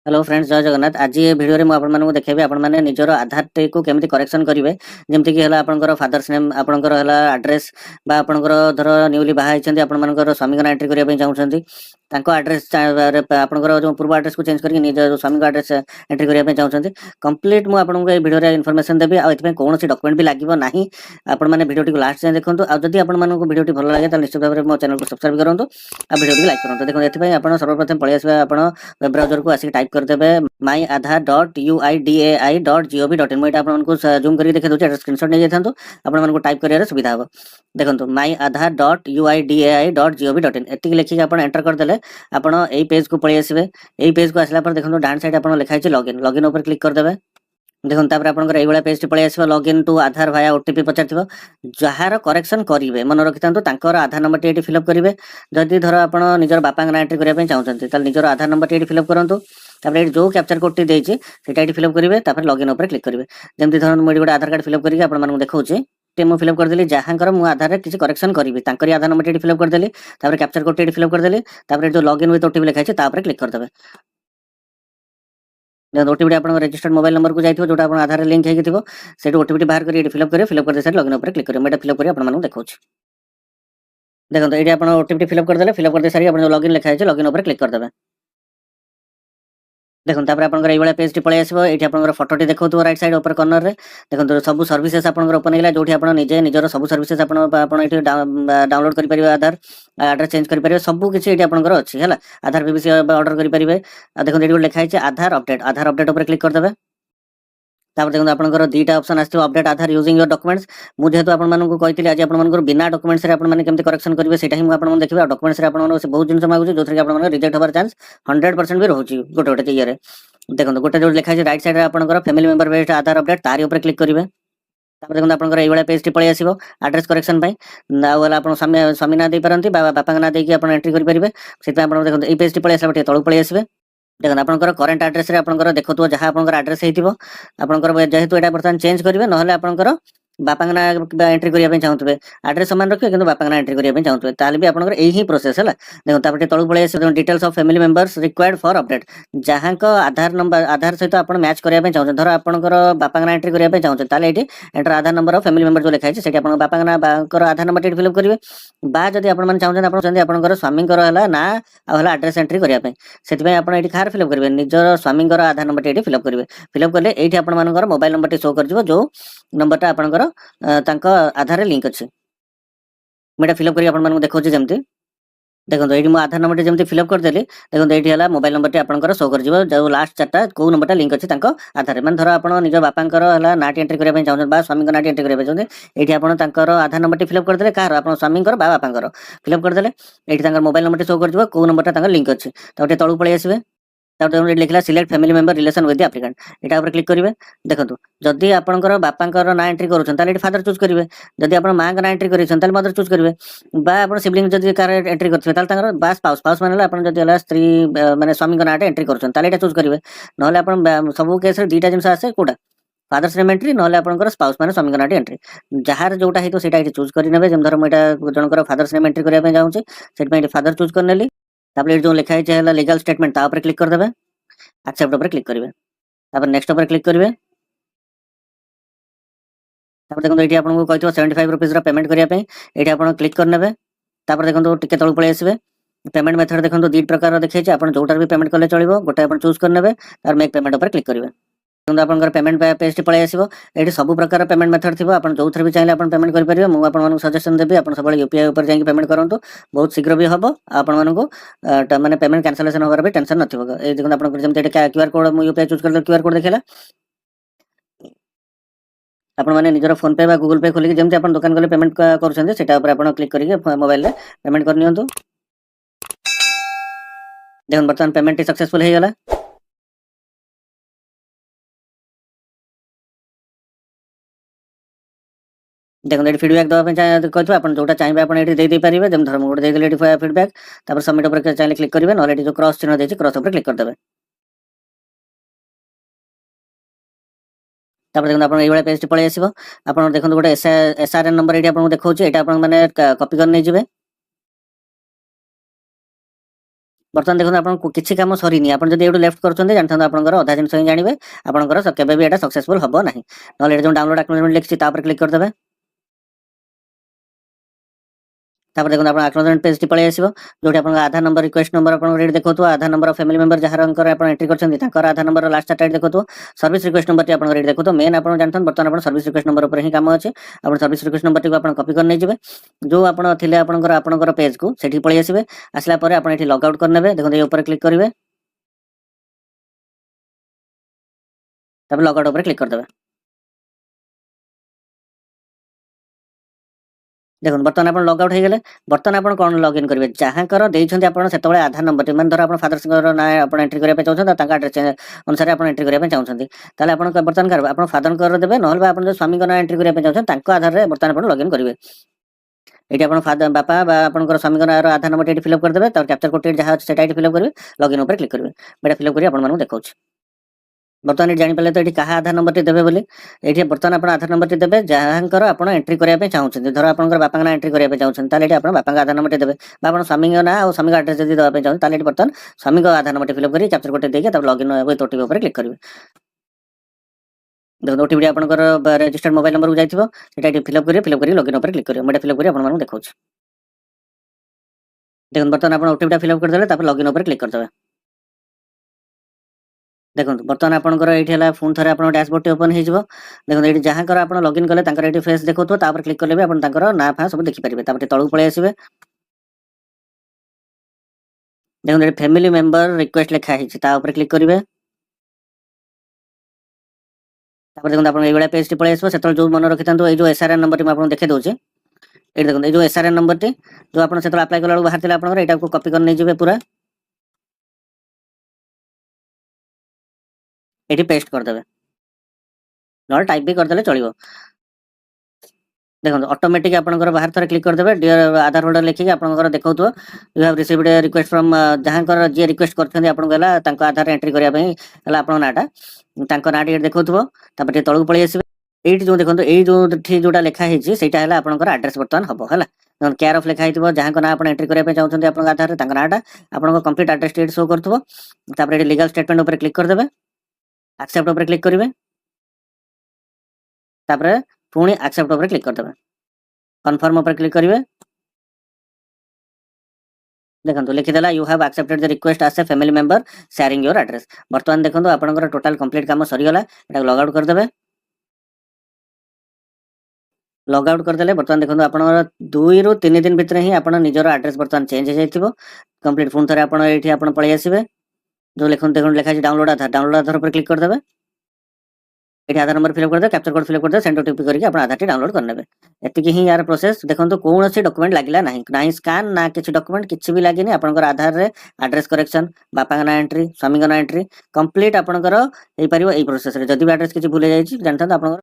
Hello friends जय जगन्नाथ। आज ये वीडियो में आपको देखेबी आपण माने निजर आधार टे को केमती करेक्शन करेंगे जमती कि आपणकर फादर्स नेम आपणकर एड्रेस बा आपणकर धर न्यूली बाहा होती आपणकर स्वामी एंट्री करने चाहते आड्रेस आपणकर जो पूर्व आड्रेस को चेंज करके निज स्वामी आड्रेस एंट्री करने चाहते कंप्लीट मुझे वीडियो इनफॉरमेशन देवी आउ कौन डॉक्यूमेंट भी लगे ना आपण मैंने वीडियो लास्ट जाए देखो आदि आपको वीडियो भल लगे निश्चित भाव में मो चैनल को सब्सक्राइब करूँ आ वीडियो को लाइक करूँ। देखो ये सर्वप्रथम पलि आस वेब ब्राउजर को आसिक टाइप करदेवे myaadhar.uidai.gov.in मुझे आपको जूम करके देखा दूसरी स्क्रीनशॉट नहीं जाता आपको टाइप कर सुविधा हम। देखो myaadhar.uidai.gov.in एति लिखिक आप एंटर करदे आपड़ यही पेज को पलि आसवे। यही पेज को आसला देखो डान साइड आप लिखाई लॉगिन लॉगिन ऊपर क्लिक करदेवे। देखो तापर आपनकर एई वाला पेज पलि आसबो login to Aadhaar via OTP पचारथिबो जहार करेक्शन करिवे मन रखिथांतो तांकर आधार नंबर टी फिलअप करिवे। जदि धर आपण निजर बापा ना एंट्री करिया पय चाहउछन्ती ताल निजर आधार नंबर टी फिलअप करंतु तापर एटी जो कैप्चर कोड टी देछि सेटा एटी फिलअप करिवे तापर लॉगिन ऊपर क्लिक करिवे। जेमति धर मु एटी आधार कार्ड फिलअप करिके आपण मानकु देखौछि ते मु फिलअप करदेली जहांकर मु आधार रे किछि करेक्शन करिवे तांकरी आधार नंबर टी फिलअप करदेली तापर कैप्चर कोड टी फिलअप करदेली तापर जो लॉगिन विथ ओटीपी लिखाइ छै तापर क्लिक करदेबे। ओटीपी आप रजिस्टर्ड मोबाइल नंबर को जाइए जो आधार लिंक होती ओटीपी बाहर कर फिलअप करेंगे फिलअप कर लॉगिन पर क्लिक करेंगे फिलअप कर देखो देखो ये ओटीपी फिलअप करदे फिलअप कर सारी लॉगिन लिखाई है लॉगिन पर क्लिक करदे। देखो तापर आपनकर एई पेज टी पळै आसीबो एठी आपनकर फोटोटी देखौथो राइट साइड ऊपर कॉर्नर रे देखो सब सर्विसेज आपनकर ओपन हैला जोठी आपण निजे निजर सब सर्विसेज आपण एठी डाउनलोड करि परिबे आधार एड्रेस चेंज करि परिबे सब किछि एठी आपनकर अछि हैला आधार बीबीसी ऑर्डर करि परिबे। देखो एठी लिखा है आधार अपडेट ऊपर क्लिक करदे। तापर देखो आपनकर दीटा ऑप्शन आछियो update Aadhaar using your documents मु जेहेतु आपण मानकु कहितली आज आपण मानकर बिना डॉक्यूमेंट्स रे आपण माने केमते करेक्शन करिवे सेटा ही मु आपण माने देखिबे डॉक्यूमेंट्स रे आपण माने से बहुत जिंस मागुची जोथरे आपण माने रिजेक्ट होबार चांस 100% भी रहउची गोटे गोटे इये रे। देखो गोटे जो लिखा है राइट साइड रे आपनकर फैमिली मेंबर बेस्ड आधार अपडेट तारी ऊपर क्लिक करिवे। तापर देखो आपनकर एई वाला पेज टी पळै आसीबो एड्रेस करेक्शन पई ना वाला आपण स्वामी ना दे परंती बापा ना देकी आपण एंट्री करि परिबे सेटा आपण देखो एई पेज टी पळै आसला बटे तळु पळै आसीबे। देखो आपनकर करेंट एड्रेस रे आपनकर देखोतो जहां आपनकर एड्रेस हेतिबो आपनकर जेहेतु एटा बर्तमान चेंज करिवे नहले आपनकर बापा ना एंट्री करिया चाहूबे एड्रेस समान रखिए किंतु बापा ना एंट्री करिया चाहूबे ताले भी आपनकर एही प्रोसेस है। देखो तापर तळु पळे आसे details of family members required for update जहां को आधार नंबर आधार सहित आपण मैच करिया चाहूबे धर आपनकर बापा ना एंट्री करिया चाहूबे ताले एठी enter Aadhaar number of family member जो लिखा है सेठी आपण बापा ना बाकर आधार नंबर टी फिलअप करिवे बा जदि आपण माने चाहउछन आपण चंदी आपनकर स्वामी कर हला ना आ हला एड्रेस एंट्री करिया सेति पय आपण एठी खार फिलअप करिवे निजर स्वामी कर आधार नंबर टी फिलअप करिवे फिलअप करले एठी आपण मानकर मोबाइल नंबर टी शो कर दिबो जो नंबर टा आपनकर तांको आधार लिंक अछि मेटा फिलअप करी आपण मानकु देखौछि जेमति देखो ये मो आधार नंबर जमी फिलअप करदेली देखो ये है मोबाइल नंबर आपंकर शो कर जो लास्ट चार्टा कौ नंबर लिंक अच्छी आधार मैंने धर आप निज बापांकर नाटी एंट्री करने चाहते स्वामी नाटी एंट्री करने चाहते ये आप आधार नंबर फिलअप करदे कह आप स्वामी बापांकर फिलअप करदे ये मोबाइल नंबर शो कर कौ नंबर लिंक अच्छी तो तलू पलि आसवे तापर लिखला select family member relation with the applicant एटा ऊपर क्लिक करिवे। देखंतु जदि आपनकर बापांकर ना एंट्री करूछन ताले फादर चूज करिवे जदि आपण मां का ना एंट्री करिछन ताले मदर चूज करिवे बा आपण सिबलिंग जदि कार एंट्री करथिबे ताले तांकर बा स्पाउस माने आपण जदि हला स्त्री माने स्वामी का नाटे एंट्री करूछन ताले एटा चूज करिवे नहले आपण सब केस रे दीटा जिंस आसे कोडा फादर्स नेम एंट्री नहले आपनकर स्पाउस माने स्वामी का नाटे एंट्री जहार जोटा हेतो सेटा एटी चूज करि नेबे जेम धर म एटा जनकर फादर्स नेम एंट्री करिया पे जाउछे सेट पे फादर चूज करनेली तापर जो लिखा है लीगल स्टेटमेंट ता ऊपर क्लिक कर देबे एक्सेप्ट ऊपर क्लिक करिवे तापर नेक्स्ट ऊपर क्लिक करिवे तापर देखो एठी आपन को कहितो 75 रुपीस रा पेमेंट करिया पे एठी आपन क्लिक कर नेबे तापर देखो टिके तळु पळे आसीबे पेमेंट मेथड देखो दी प्रकार देखै छै आपन जोटार भी पेमेंट करले चलिबो गोटे आपन चूज कर नेबे तार मेक पेमेंट ऊपर क्लिक करिवे आपन पेमेंट पेज टी पळे आसीबो एठी सब प्रकार पेमेंट मेथड थिबो आपन जोथर भी चाहिले आपन पेमेंट करि परिबे मु आपन मानक सजेशन देबी आपन सबले यूपीआई ऊपर जाई पेमेंट करंतु बहुत शीघ्र भी हबो आपन मानक माने पेमेंट कैंसलेशन होबार भी टेंशन नथिबो ए देखो आपन जेमते एठी क्यूआर कोड मु यूपीआई चूज कर क्यूआर कोड देखेला आपण माने निजर फोन पे बा गूगल पे खोली जेमते आपण दुकान गले पेमेंट करूछन सेटा ऊपर आपण क्लिक करिके मोबाइल रे पेमेंट कर नियंतु। देखन बर्तमान पेमेंट सक्सेसफुल हे गेला देखो ये फीडबैक दवा कहते आप जोटा चाहिए आप दे पारे जब धर्म गोटे देदेले फीडबैक तापर सबमिट ऊपर चाहिए क्लिक करेंगे ना जो क्रॉस चिन्ह देछि क्रॉस ऊपर क्लिक करदेवे तापर देखो आप ये पेज पलि आसो आप देखो गोटे एसआरएन नंबर ये आपको देखा मैंने कॉपी कर नहीं जाए ବର୍ତ୍ତମାନ ଦେଖନ୍ତୁ ଆପଣଙ୍କୁ କିଛି କାମ ସରିନି, ଆପଣ ଯଦି ଏଇଠୁ ଲେଫ୍ଟ କରୁଛନ୍ତି ଜାଣିଥାନ୍ତୁ ଆପଣଙ୍କର ଅଧା ଜିନିଷ ହିଁ ଜାଣିବେ, ଆପଣଙ୍କର କେବେ ବି ଏଇଟା ସକ୍ସେସଫୁଲ ହବ ନାହିଁ। ନହେଲେ ଏଠି ଯୋଉ ଡାଉନଲୋଡ ଆକନଲେଜମେଣ୍ଟ ଲେଖିଛି ତା ଉପରେ କ୍ଲିକ୍ କରିଦେବେ। ତାପରେ ଦେଖନ୍ତୁ ଆପଣ ଆକନଲେଜମେଣ୍ଟ ପେଜଟି ପଳେଇ ଆସିବ, ଯୋଉଠି ଆପଣଙ୍କ ଆଧାର ନମ୍ବର ରିକ୍ୱେଷ୍ଟ ନମ୍ବର ଆପଣଙ୍କର ଏଠି ଦେଖଉଥିବ, ଆଧାର ନମ୍ବର ଅଫ ଫ୍ୟାମିଲି ମେମ୍ବର ଯାହାଙ୍କର ଆପଣ ଏଣ୍ଟ୍ରି କରିଛନ୍ତି ତାଙ୍କର ଆଧାର ନମ୍ବର ଲାଷ୍ଟ ଚାରିଟା ଏଠି ଦେଖଉଥିବ, ସର୍ଭିସ ରିକ୍ୱେଷ୍ଟ ନମ୍ବରଟି ଆପଣଙ୍କର ଏଠି ଦେଖଉଥିବ। ମେନ୍ ଆପଣ ଜାଣିଥାନ୍ତି ବର୍ତ୍ତମାନ ଆପଣ ସର୍ଭିସ ରିକ୍ୱେଷ୍ଟ ନମ୍ବର ଉପରେ ହିଁ କାମ ଅଛି। ଆପଣ ସର୍ଭିସ ରିକ୍ୱେଷ୍ଟ ନମ୍ବରଟିକୁ ଆପଣ କପି କରି ନେଇଯିବେ, ଯୋଉ ଆପଣ ଥିଲେ ଆପଣଙ୍କର ପେଜକୁ ସେଠିକି ପଳେଇ ଆସିବେ। ଆସିଲା ପରେ ଆପଣ ଏଠି ଲଗ ଆଉଟ୍ କରିନେବେ, ଦେଖନ୍ତୁ ଏଇ ଉପରେ କ୍ଲିକ୍ କରିବେ, ତାପରେ ଲଗ ଆଉଟ୍ ଉପରେ କ୍ଲିକ୍ କରିଦେବେ। ଦେଖନ୍ତୁ ବର୍ତ୍ତମାନ ଆପଣ ଲଗ ଆଉଟ୍ ହେଇଗଲେ। ବର୍ତ୍ତମାନ ଆପଣ କ'ଣ ଲଗ୍ଇନ୍ କରିବେ, ଯାହାଙ୍କର ଦେଇଛନ୍ତି ଆପଣ ସେତେବେଳେ ଆଧାର ନମ୍ବରଟି, ମାନେ ଧର ଆପଣ ଫାଦର୍ସଙ୍କର ନାଁ ଆପଣ ଏଣ୍ଟ୍ରି କରିବା ପାଇଁ ଚାହୁଁଛନ୍ତି, ଆଉ ତାଙ୍କ ଆଡ୍ରେସ ଅନୁସାରେ ଆପଣ ଏଣ୍ଟ୍ରି କରିବା ପାଇଁ ଚାହୁଁଛନ୍ତି, ତାହେଲେ ଆପଣ ବର୍ତ୍ତମାନ ଆପଣ ଫାଦରଙ୍କର ଦେବେ, ନହେଲେ ଆପଣ ଯେଉଁ ସ୍ୱାମୀଙ୍କ ନାଁ ଏଣ୍ଟ୍ରି କରିବା ପାଇଁ ଚାହୁଁଛନ୍ତି ତାଙ୍କ ଆଧାରରେ ବର୍ତ୍ତମାନ ଆପଣ ଲଗ୍ଇନ୍ କରିବେ। ଏଠି ଆପଣ ବାପା ବା ଆପଣଙ୍କର ସ୍ୱାମୀଙ୍କ ନାଁର ଆଧାର ନମ୍ବରଟି ଏଠି ଫିଲ୍ଅପ୍ କରିଦେବେ, ତାପରେ କ୍ୟାପଚର କୋଡ୍ ଯାହା ଅଛି ସେଟା ଏଠି ଫିଲ୍ଅପ୍ କରିବେ, ଲଗ୍ଇନ୍ ଉପରେ କ୍ଲିକ୍ କରିବେ। ମୁଁ ଏଟା ଫିଲ୍ଅପ୍ କରି ଆପଣମାନଙ୍କୁ ଦେଖାଉଛି। ବର୍ତ୍ତମାନ ଏଠି ଜାଣିପାରିଲେ ତ ଏଠି କାହା ଆଧାର ନମ୍ବରଟି ଦେବେ ବୋଲି। ଏଠି ବର୍ତ୍ତମାନ ଆପଣ ଆଧାର ନମ୍ବରଟି ଦେବେ ଯାହାଙ୍କର ଆପଣ ଏଣ୍ଟ୍ରି କରିବା ପାଇଁ ଚାହୁଁଛନ୍ତି। ଧର ଆପଣଙ୍କର ବାପାଙ୍କ ନାଁ ଏଣ୍ଟ୍ରି କରିବା ପାଇଁ ଚାହୁଁଛନ୍ତି, ତାହେଲେ ଏଠି ଆପଣ ବାପାଙ୍କ ଆଧାର ନମ୍ବରଟି ଦେବେ, ବା ଆପଣ ସ୍ୱାମୀଙ୍କ ନାଁ ଆଉ ସ୍ୱାମୀଙ୍କ ଆଡ୍ରେସ ଯଦି ଦେବା ପାଇଁ ଚାହୁଁଛନ୍ତି, ତାହେଲେ ଏଠି ବର୍ତ୍ତମାନ ସ୍ୱାମୀଙ୍କ ଆଧାର ନମ୍ବରଟି ଫିଲ୍ଅପ୍ କରି କ୍ୟାପଚର କୋଡ୍ ଦେଇକି ତାପରେ ଲଗ୍ଇନ୍ ୱିଥ୍ ଓଟିପି ଉପରେ କ୍ଲିକ୍ କରିବେ। ଦେଖନ୍ତୁ ଓଟିପିଟି ଆପଣଙ୍କର ରେଜିଷ୍ଟର୍ଡ ମୋବାଇଲ ନମ୍ବରକୁ ଯାଇଥିବ, ସେଟା ଏଠି ଫିଲ୍ଅପ୍ କରିବେ, ଫିଲ୍ଅପ୍ କରି ଲଗ୍ଇନ୍ ଉପରେ କ୍ଲିକ୍ କରିବେ। ମୁଁ ଏଟା ଫିଲ୍ଅପ୍ କରି ଆପଣମାନଙ୍କୁ ଦେଖାଉଛି। ଦେଖନ୍ତୁ ବର୍ତ୍ତମାନ ଆପଣ ଓଟିପିଟା ଫିଲ୍ଅପ୍ କରିଦେଲେ, ତାପରେ ଲଗ୍ଇନ୍ ଉପରେ କ୍ଲିକ୍ କରିଦେବେ। ଦେଖନ୍ତୁ ବର୍ତ୍ତମାନ ଆପଣଙ୍କର ଏଇଠି ହେଲା ପୁଣି ଥରେ ଆପଣଙ୍କ ଡ୍ୟାସବୋର୍ଡଟି ଓପନ୍ ହେଇଯିବ। ଦେଖନ୍ତୁ ଏଇଠି ଯାହାଙ୍କର ଆପଣ ଲଗ୍ଇନ୍ କଲେ ତାଙ୍କର ଏଇଠି ଫେସ୍ ଦେଖଉଥିବ, ତାପରେ କ୍ଲିକ୍ କଲେ ବି ଆପଣ ତାଙ୍କର ନାଁ ଫାଁ ସବୁ ଦେଖିପାରିବେ। ତାପରେ ତଳକୁ ପଳେଇ ଆସିବେ। ଦେଖନ୍ତୁ ଏଠି ଫ୍ୟାମିଲି ମେମ୍ବର ରିକ୍ୱେଷ୍ଟ ଲେଖା ହେଇଛି, ତା ଉପରେ କ୍ଲିକ୍ କରିବେ। ତାପରେ ଦେଖନ୍ତୁ ଆପଣ ଏଇଭଳିଆ ପେଜଟି ପଳେଇ ଆସିବ। ସେତେବେଳେ ଯୋଉ ମନେ ରଖିଥାନ୍ତୁ ଏଇ ଯୋଉ ଏସ୍ଆର୍ଏନ୍ ନମ୍ବରଟି ମୁଁ ଆପଣଙ୍କୁ ଦେଖେଇ ଦଉଛି। ଏଇଠି ଦେଖନ୍ତୁ ଏଇ ଯୋଉ ଏସ୍ଆର୍ଏନ୍ ନମ୍ବରଟି ଯୋଉ ଆପଣ ସେତେବେଳେ ଆପ୍ଲାଏ କଲା ବେଳକୁ ବାହାରିଥିଲା ଆପଣଙ୍କର, ଏଇଟାକୁ କପି କରି ନେଇଯିବେ ପୁରା, ଏଠି ପେଷ୍ଟ କରିଦେବେ, ନହେଲେ ଟାଇପ୍ ବି କରିଦେଲେ ଚଳିବ। ଦେଖନ୍ତୁ ଅଟୋମେଟିକ୍ ଆପଣଙ୍କର ବାହାରେ ଥରେ କ୍ଲିକ୍ କରିଦେବେ, ଡିଅର୍ ଆଧାର ହୋଲ୍ଡର ଲେଖିକି ଆପଣଙ୍କର ଦେଖଉଥିବ you have received a request from, ଯାହାଙ୍କର ଯିଏ ରିକ୍ୱେଷ୍ଟ କରିଛନ୍ତି ଆପଣଙ୍କୁ ହେଲା ତାଙ୍କ ଆଧାର ଏଣ୍ଟ୍ରି କରିବା ପାଇଁ ହେଲା ଆପଣଙ୍କ ନାଁଟା, ତାଙ୍କ ନାଁଟି ଏଠି ଦେଖଉଥିବ। ତାପରେ ଟିକେ ତଳକୁ ପଳେଇ ଆସିବେ। ଏଇଠି ଯୋଉ ଦେଖନ୍ତୁ ଏଇ ଯୋଉଠି ଯୋଉଟା ଲେଖା ହେଇଛି ସେଇଟା ହେଲା ଆପଣଙ୍କର ଆଡ୍ରେସ ବର୍ତ୍ତମାନ ହବ ହେଲା। କେୟାର ଅଫ୍ ଲେଖା ହେଇଥିବ, ଯାହାଙ୍କ ନାଁ ଆପଣ ଏଣ୍ଟ୍ରି କରିବା ପାଇଁ ଚାହୁଁଛନ୍ତି ଆପଣଙ୍କ ଆଧାରରେ ତାଙ୍କ ନାଁଟା, ଆପଣଙ୍କ କମ୍ପ୍ଲିଟ୍ ଆଡ୍ରେସଟି ଏଠି ଶୋ କରୁଥିବ। ତାପରେ ଏଠି ଲିଗାଲ ଷ୍ଟେଟମେଣ୍ଟ ଉପରେ କ୍ଲିକ୍ କରିଦେବେ, ଆକ୍ସେପ୍ଟ ଉପରେ କ୍ଲିକ୍ କରିବେ, ତାପରେ ପୁଣି ଆକ୍ସେପ୍ଟ ଉପରେ କ୍ଲିକ୍ କରିଦେବେ, କନଫର୍ମ ଉପରେ କ୍ଲିକ୍ କରିବେ। ଦେଖନ୍ତୁ ଲେଖିଦେଲା you have accepted the request as a family member sharing your address. ବର୍ତ୍ତମାନ ଦେଖନ୍ତୁ ଆପଣଙ୍କର ଟୋଟାଲ କମ୍ପ୍ଲିଟ୍ କାମ ସରିଗଲା। ଏଟାକୁ ଲଗ ଆଉଟ୍ କରିଦେବେ। ଲଗ ଆଉଟ୍ କରିଦେଲେ ବର୍ତ୍ତମାନ ଦେଖନ୍ତୁ ଆପଣଙ୍କର 2 ରୁ 3 ଦିନ ଭିତରେ ହିଁ ଆପଣ ନିଜର ଆଡ୍ରେସ ବର୍ତ୍ତମାନ ଚେଞ୍ଜ ହେଇଯାଇଥିବ। କମ୍ପ୍ଲିଟ୍ ପୁଣି ଥରେ ଆପଣ ଏଇଠି ଆପଣ ପଳେଇ ଆସିବେ। ଯୋଉ ଦେଖନ୍ତୁ ଲେଖା ଅଛି ଡାଉନଲୋଡ ଆଧାର ଉପରେ କ୍ଲିକ୍ କରିଦେବେ। ଏଠି ଆଧାର ନମ୍ବର ଫିଲ୍ଅପ୍ କରିଦେବେ, କ୍ୟାପଚର କୋଡ୍ ଫିଲ୍ଅପ୍ କରିଦେବେ, ସେଣ୍ଡ ଓଟିପି କରିକି ଆପଣ ଆଧାରଟି ଡାଉନଲୋଡ କରିନେବେ। ଏତିକି ହିଁ ୟାର ପ୍ରୋସେସ। ଦେଖନ୍ତୁ କୌଣସି ଡକ୍ୟୁମେଣ୍ଟ ଲାଗିଲା ନାହିଁ, ନାହିଁ ସ୍କାନ୍ ନା କିଛି ଡକ୍ୟୁମେଣ୍ଟ କିଛି ବି ଲାଗିନି। ଆପଣଙ୍କର ଆଧାରରେ ଆଡ୍ରେସ କରେକ୍ସନ, ବାପାଙ୍କ ନାଁ ଏଣ୍ଟ୍ରି, ସ୍ୱାମୀଙ୍କ ନାଁ ଏଣ୍ଟ୍ରି କମ୍ପ୍ଲିଟ୍ ଆପଣଙ୍କର ହେଇପାରିବ ଏଇ ପ୍ରୋସେସରେ। ଯଦି ବି ଆଡ୍ରେସ କିଛି ଭୁଲ ହେଇଯାଇଛି ଜାଣିଥାନ୍ତୁ ଆପଣଙ୍କର